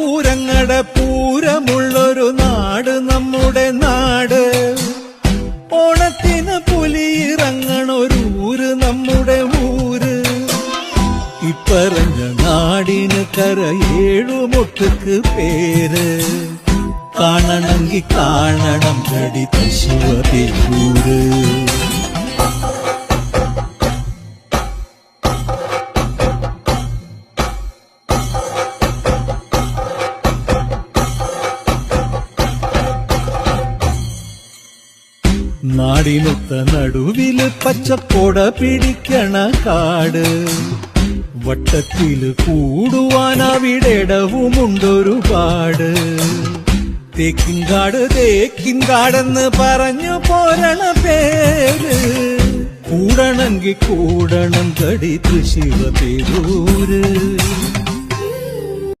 പൂരങ്ങടെ പൂരമുള്ളൊരു നാട് നമ്മുടെ നാട്. ഓണത്തിന് പുലിയിറങ്ങണൊരൂര് നമ്മുടെ ഊര്. ഇപ്പറഞ്ഞ നാടിന് കരയേഴുമൊട്ടുക്ക് പേര്. കാണണമെങ്കി കാണണം ഗടി തൃശ്ശിവപേരൂര്. നാടിനൊത്ത നടുവില് പച്ചക്കൊട പിടിക്കണ കാട്. വട്ടത്തില് കൂടുവാൻ അവിടെടവുമുണ്ടൊരുപാട്. തേക്കിൻകാട് തേക്കിൻകാടെന്ന് പറഞ്ഞു പോരണ പേര്. കൂടണമെങ്കി കൂടണം ഗടി തൃശ്ശിവപേരൂര്.